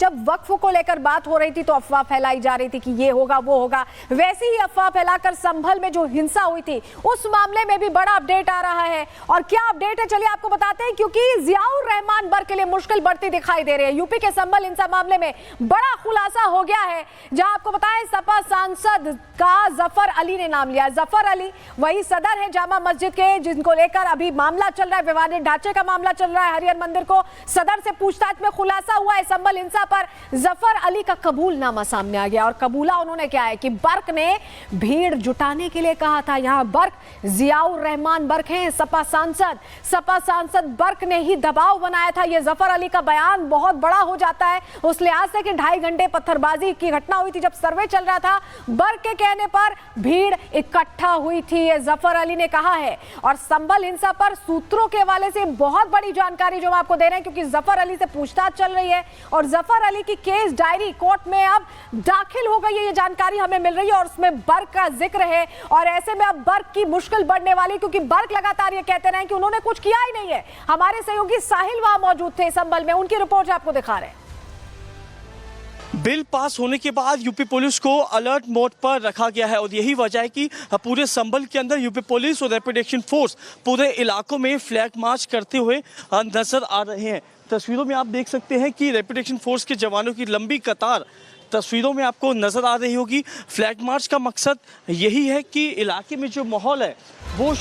जब वक्फ को लेकर बात हो रही थी तो अफवाह फैलाई जा रही थी कि ये होगा वो होगा। वैसे ही अफवाह फैलाकर संभल में जो हिंसा हुई थी उस मामले में भी बड़ा अपडेट आ रहा है। और क्या अपडेट है चलिए आपको बताते हैं, क्योंकि जियाउर रहमान बर्क के लिए मुश्किल बढ़ती दिखाई दे रही है। यूपी के संभल हिंसा मामले में बड़ा खुलासा हो गया है, जहां आपको बताएं सपा सांसद का जफर अली ने नाम लिया। जफर अली वही सदर है जामा मस्जिद के, जिनको लेकर अभी मामला चल रहा है, विवादित ढांचे का मामला चल रहा है। हरिहर मंदिर को सदर से पूछताछ में खुलासा हुआ है संभल हिंसा पर जफर अली का कबूलनामा सामने आ गया। और कबूला उन्होंने क्या है कि बर्क ने भीड़ जुटाने के लिए कहा था। यहां बर्क जियाउर रहमान बर्क हैं, सपा सांसद बर्क ने ही दबाव बनाया था। यह जफर अली का बयान बहुत बड़ा हो जाता है उस लिहाज से कि 2.5 घंटे पत्थरबाजी की घटना हुई थी जब सर्वे चल रहा था। बर्क के कहने पर भीड़ इकट्ठा हुई थी, ये जफर अली ने कहा है। और संभल हिंसा पर सूत्रों के हवाले से बहुत बड़ी जानकारी जो हम आपको दे रहे हैं, क्योंकि जफर अली से पूछताछ चल रही है और जफर अली की केस डायरी कोर्ट में अब दाखिल हो गई है, ये जानकारी हमें मिल रही है। और उसमें बर्क का जिक्र है और ऐसे में अब बर्क की मुश्किल बढ़ने वाली, क्योंकि बर्क लगातार ये कहते रहे कि उन्होंने कुछ किया ही नहीं है। हमारे सहयोगी साहिल वहां मौजूद थे संभल में, उनकी रिपोर्ट आपको दिखा रहे हैं। बिल पास होने के बाद यूपी पुलिस को अलर्ट मोड पर रखा गया है और यही वजह है कि पूरे संभल के अंदर यूपी पुलिस और रैपिड एक्शन फोर्स पूरे इलाकों में फ्लैग मार्च करते हुए नजर आ रहे हैं। तस्वीरों में आप देख सकते हैं कि रैपिड एक्शन फोर्स के जवानों की लंबी कतार तस्वीरों में आपको नजर आ रही होगी। फ्लैग मार्च का मकसद यही है कि इलाके में जो माहौल है वो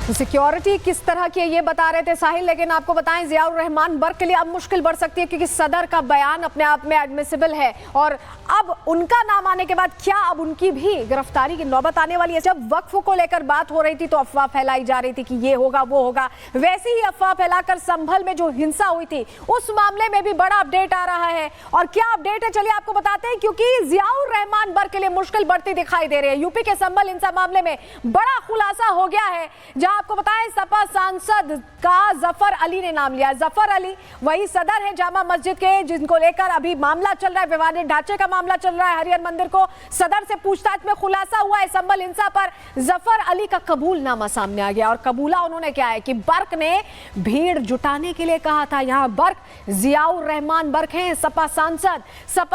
सिक्योरिटी किस तरह की है ये बता रहे थे साहिल, लेकिन आपको बताएं जियाउर रहमान बर्क के लिए अब मुश्किल बढ़ सकती है, क्योंकि सदर का बयान अपने आप में एडमिसिबल है। और अब उनका नाम आने के बाद क्या अब उनकी भी गिरफ्तारी की नौबत आने वाली है। जब वक्फ को लेकर बात हो रही थी तो अफवाह फैलाई जा रही थी कि ये होगा वो होगा। वैसे ही अफवाह फैलाकर संभल में जो हिंसा हुई थी उस मामले में भी बड़ा अपडेट आ रहा है। और क्या अपडेट है चलिए आपको बताते हैं, क्योंकि जियाउर रहमान बर्क के लिए मुश्किल बढ़ती दिखाई दे रही है। यूपी के संभल हिंसा मामले में बड़ा खुलासा हो गया है, जहां आपको बताएं सपा सांसद का जफर अली ने नाम लिया। जफर अली वही सदर है जामा मस्जिद के, जिनको लेकर अभी मामला चल रहा है, विवादित ढांचे का मामला चल रहा है। हरिहर मंदिर को सदर से पूछताछ में खुलासा हुआ है संभल हिंसा पर जफर अली का कबूलनामा सामने आ गया। और कबूला उन्होंने क्या है कि बर्क ने भीड़ जुटाने के लिए कहा था। यहां बर्क जियाउर रहमान बर्क हैं, सपा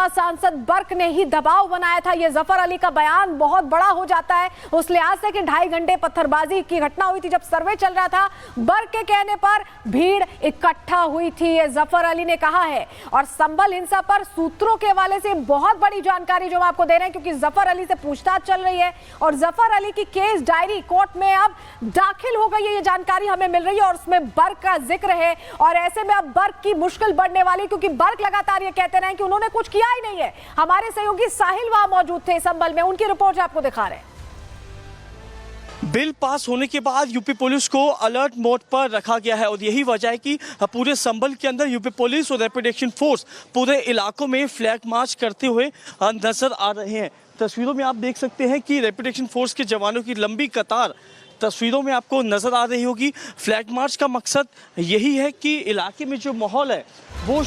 सांसद बर्क ने ही दबाव बनाया था। यह जफर अली का बयान बहुत बड़ा हो जाता है उस लिहाज से कि 2.5 घंटे पत्थरबाजी की घटना हुई थी जब सर्वे चल रहा था। बर्क के कहने पर भीड़ इकट्ठा हुई थी, ये जफर अली ने कहा है। और संभल हिंसा पर सूत्रों के हवाले से बहुत बड़ी जानकारी जो हम आपको दे रहे हैं, क्योंकि जफर अली से पूछताछ चल रही है और जफर अली की केस डायरी कोर्ट में अब दाखिल हो गई है, ये जानकारी हमें मिल रही है। और उसमें बर्क का जिक्र है और ऐसे में अब बर्क की मुश्किल बढ़ने वाली, क्योंकि बर्क लगातार ये कहते रहे कि उन्होंने कुछ किया ही नहीं है। हमारे सहयोगी साहिल वहां मौजूद थे संभल में, उनकी रिपोर्ट आपको दिखा रहे हैं। बिल पास होने के बाद यूपी पुलिस को अलर्ट मोड पर रखा गया है और यही वजह है कि पूरे संभल के अंदर यूपी पुलिस और रैपिड एक्शन फोर्स पूरे इलाकों में फ्लैग मार्च करते हुए नजर आ रहे हैं। तस्वीरों में आप देख सकते हैं कि रैपिड एक्शन फोर्स के जवानों की लंबी कतार तस्वीरों में आपको नजर आ रही होगी। फ्लैग मार्च का मकसद यही है कि इलाके में जो माहौल है वो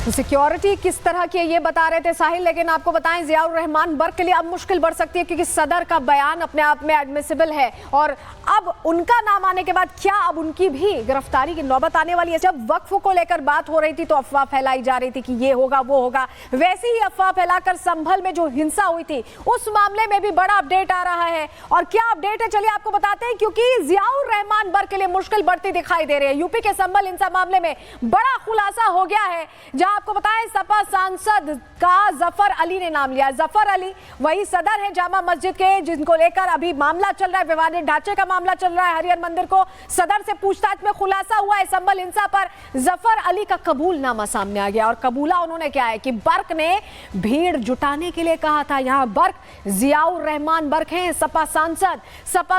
सिक्योरिटी किस तरह की है ये बता रहे थे साहिल, लेकिन आपको बताएं जियाउर रहमान बर्क के लिए अब मुश्किल बढ़ सकती है, क्योंकि सदर का बयान अपने आप में एडमिसिबल है। और अब उनका नाम आने के बाद क्या अब उनकी भी गिरफ्तारी की नौबत आने वाली है। जब वक्फ को लेकर बात हो रही थी तो अफवाह फैलाई जा रही थी कि ये होगा वो होगा। वैसे ही अफवाह फैलाकर संभल में जो हिंसा हुई थी उस मामले में भी बड़ा अपडेट आ रहा है। और क्या अपडेट है चलिए आपको बताते हैं, क्योंकि जियाउर रहमान बर्क के लिए मुश्किल बढ़ती दिखाई दे रही है। यूपी के संभल हिंसा मामले में बड़ा खुलासा हो गया है, जहां आपको बताएं सपा सांसद का जफर अली ने नाम लिया। जफर अली वही सदर है जामा मस्जिद के, जिनको लेकर अभी मामला चल रहा है, विवादित ढांचे का मामला चल रहा है। हरिहर मंदिर को सदर से पूछताछ में खुलासा हुआ है संभल हिंसा पर जफर अली का कबूलनामा सामने आ गया। और कबूला उन्होंने क्या है कि बर्क ने भीड़ जुटाने के लिए कहा था। यहां बर्क जियाउर रहमान बर्क हैं, सपा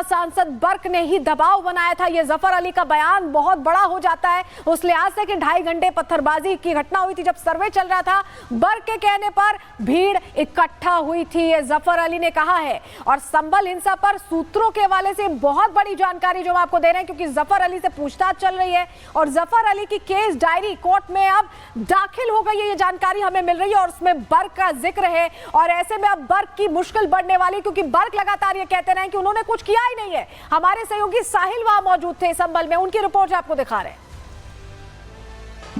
सांसद बर्क ने ही दबाव बनाया था। यह जफर अली का बयान बहुत बड़ा हो जाता है उस लिहाज से कि 2.5 घंटे पत्थरबाजी की घटना हुई थी जब सर्वे चल रहा था। बर्क के कहने पर भीड़ इकट्ठा हुई थी, ये जफर अली ने कहा है। और संभल हिंसा पर सूत्रों के हवाले से बहुत बड़ी जानकारी जो हम आपको दे रहे हैं, क्योंकि जफर अली से पूछताछ चल रही है और जफर अली की केस डायरी कोर्ट में अब दाखिल हो गई है, ये जानकारी हमें मिल रही है। और उसमें बर्क का जिक्र है और ऐसे में अब बर्क की मुश्किल बढ़ने वाली, क्योंकि बर्क लगातार ये कहते रहे कि उन्होंने कुछ किया ही नहीं है। हमारे सहयोगी साहिल वहां मौजूद थे संभल में, उनकी रिपोर्ट आपको दिखा रहे हैं।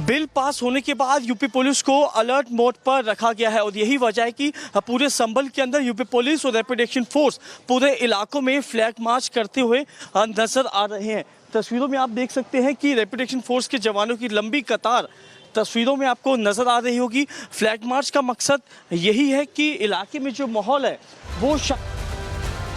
बिल पास होने के बाद यूपी पुलिस को अलर्ट मोड पर रखा गया है और यही वजह है कि पूरे संभल के अंदर यूपी पुलिस और रैपिड एक्शन फोर्स पूरे इलाकों में फ्लैग मार्च करते हुए नजर आ रहे हैं। तस्वीरों में आप देख सकते हैं कि रैपिड एक्शन फोर्स के जवानों की लंबी कतार तस्वीरों में आपको नजर आ रही होगी। फ्लैग मार्च का मकसद यही है कि इलाके में जो माहौल है वो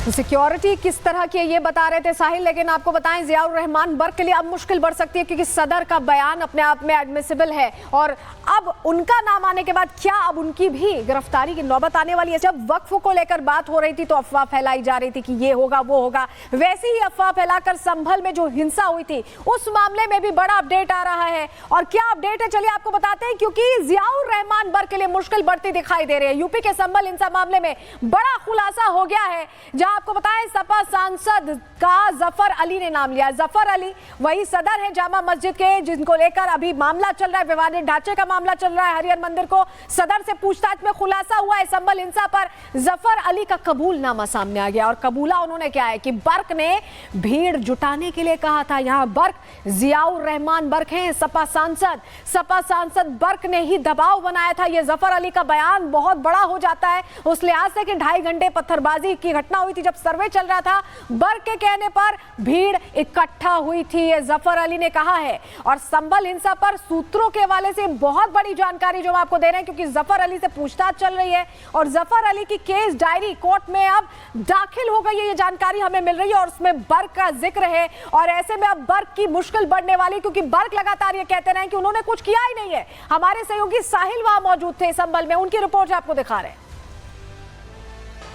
सिक्योरिटी किस तरह की है ये बता रहे थे साहिल, लेकिन आपको बताएं जियाउर रहमान बर्क के लिए अब मुश्किल बढ़ सकती है क्योंकि सदर का बयान अपने आप में एडमिसिबल है और अब उनका नाम आने के बाद क्या अब उनकी भी गिरफ्तारी की नौबत आने वाली है। जब वक्फ को लेकर बात हो रही थी तो अफवाह फैलाई जा रही थी कि ये होगा वो होगा, वैसे ही अफवाह फैलाकर संभल में जो हिंसा हुई थी उस मामले में भी बड़ा अपडेट आ रहा है। और क्या अपडेट है चलिए आपको बताते हैं, क्योंकि जियाउर रहमान बर्क के लिए मुश्किल बढ़ती दिखाई दे रही है। यूपी के संभल हिंसा मामले में बड़ा खुलासा हो गया है, जहां आपको बताएं सपा सांसद का जफर अली ने नाम लिया। जफर अली वही सदर है जामा मस्जिद के, जिनको लेकर अभी मामला चल रहा है, विवादित ढांचे का मामला चल रहा है। हरिहर मंदिर को सदर से पूछताछ में खुलासा हुआ है संभल हिंसा पर। जफर अली का कबूलनामा सामने आ गया और कबूला उन्होंने क्या है कि बर्क ने भीड़ जुटाने के लिए कहा था। यहां बर्क जियाउर रहमान बर्क हैं सपा सांसद बर्क ने ही दबाव बनाया था। यह जफर अली का बयान बहुत बड़ा हो जाता है उस लिहाज से कि 2.5 घंटे पत्थरबाजी की घटना हुई थी जब सर्वे चल रहा था। बर्क के कहने पर भीड़ इकट्ठा हुई थी, ये जफर अली ने कहा है। और संभल हिंसा पर सूत्रों के हवाले से बहुत बड़ी जानकारी जो हम आपको दे रहे हैं, क्योंकि जफर अली से पूछताछ चल रही है और जफर अली की केस डायरी कोर्ट में अब दाखिल हो गई है, ये जानकारी हमें मिल रही है और उसमें बर्क का जिक्र है। और ऐसे में अब बर्क की मुश्किल बढ़ने वाली, क्योंकि बर्क लगातार ये कहते रहे कि उन्होंने कुछ किया ही नहीं है। हमारे सहयोगी साहिल वहां मौजूद थे संभल में, उनकी रिपोर्ट आपको दिखा रहे हैं।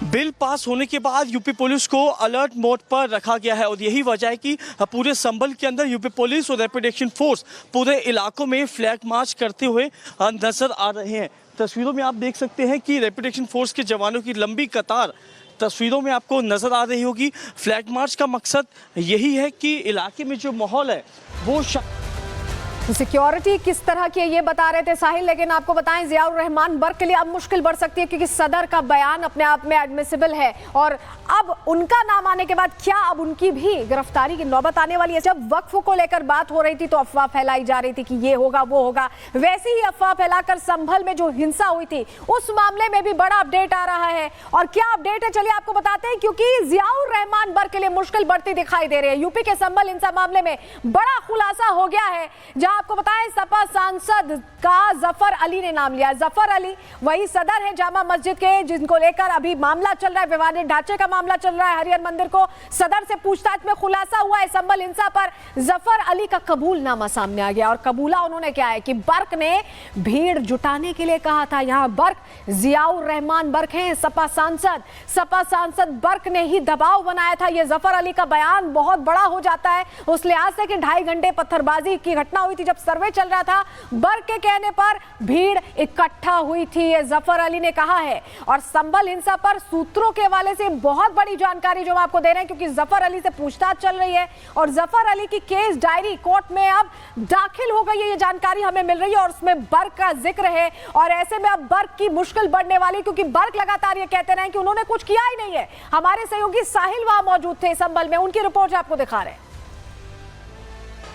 बिल पास होने के बाद यूपी पुलिस को अलर्ट मोड पर रखा गया है और यही वजह है कि पूरे संभल के अंदर यूपी पुलिस और रैपिड एक्शन फोर्स पूरे इलाकों में फ्लैग मार्च करते हुए नजर आ रहे हैं। तस्वीरों में आप देख सकते हैं कि रैपिड एक्शन फोर्स के जवानों की लंबी कतार तस्वीरों में आपको नजर आ रही होगी। फ्लैग मार्च का मकसद यही है कि इलाके में जो माहौल है वो सिक्योरिटी किस तरह की है ये बता रहे थे साहिल, लेकिन आपको बताएं जियाउर रहमान बर्क के लिए अब मुश्किल बढ़ सकती है क्योंकि सदर का बयान अपने आप में एडमिसिबल है और अब उनका नाम आने के बाद क्या अब उनकी भी गिरफ्तारी की नौबत आने वाली है। जब वक्फ को लेकर बात हो रही थी तो अफवाह फैलाई जा रही थी कि ये होगा वो होगा, वैसे ही अफवाह फैलाकर संभल में जो हिंसा हुई थी उस मामले में भी बड़ा अपडेट आ रहा है। और क्या अपडेट है चलिए आपको बताते हैं, क्योंकि जियाउर रहमान बर्क के लिए मुश्किल बढ़ती दिखाई दे रही है। यूपी के संभल हिंसा मामले में बड़ा खुलासा हो गया है, जहां आपको बताएं सपा सांसद का जफर अली ने नाम लिया। जफर अली वही सदर है जामा मस्जिद के, जिनको लेकर अभी मामला चल रहा है, विवादित ढांचे का मामला चल रहा है। हरिहर मंदिर को सदर से पूछताछ में खुलासा हुआ है संभल हिंसा पर। जफर अली का कबूलनामा सामने आ गया और कबूला उन्होंने क्या है कि बर्क ने भीड़ जुटाने के लिए कहा था। यहां बर्क जियाउर रहमान बर्क हैं सपा सांसद बर्क ने ही दबाव बनाया था। यह जफर अली का बयान बहुत बड़ा हो जाता है उस लिहाज से कि 2.5 घंटे पत्थरबाजी की घटना हुई थी जब सर्वे चल रहा था। बर्क के कहने पर भीड़ इकट्ठा हुई थी, ये जफर अली ने कहा है। और संभल हिंसा पर सूत्रों के हवाले से बहुत बड़ी जानकारी जो हम आपको दे रहे हैं, क्योंकि जफर अली से पूछताछ चल रही है और जफर अली की केस डायरी कोर्ट में अब दाखिल हो गई है, ये जानकारी हमें मिल रही है और उसमें बर्क का जिक्र है। और ऐसे में अब बर्क की मुश्किल बढ़ने वाली, क्योंकि बर्क लगातार ये कहते रहे कि उन्होंने कुछ किया ही नहीं है। हमारे सहयोगी साहिल वहां मौजूद थे संभल में, उनकी रिपोर्ट आपको दिखा रहे हैं।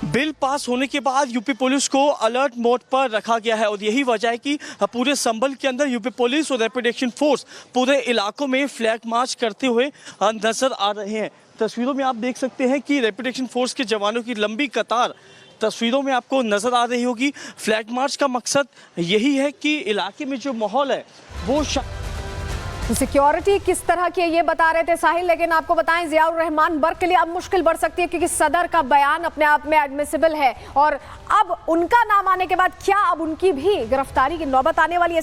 बिल पास होने के बाद यूपी पुलिस को अलर्ट मोड पर रखा गया है और यही वजह है कि पूरे संभल के अंदर यूपी पुलिस और रैपिड एक्शन फोर्स पूरे इलाकों में फ्लैग मार्च करते हुए नजर आ रहे हैं। तस्वीरों में आप देख सकते हैं कि रैपिड एक्शन फोर्स के जवानों की लंबी कतार तस्वीरों में आपको नजर आ रही होगी। फ्लैग मार्च का मकसद यही है कि इलाके में जो माहौल है वो सिक्योरिटी किस तरह की है ये बता रहे थे साहिल, लेकिन आपको बताएं जियाउर रहमान बर्क के लिए अब मुश्किल बढ़ सकती है क्योंकि सदर का बयान अपने आप में एडमिसिबल है और अब उनका नाम आने के बाद क्या अब उनकी भी गिरफ्तारी की नौबत आने वाली है।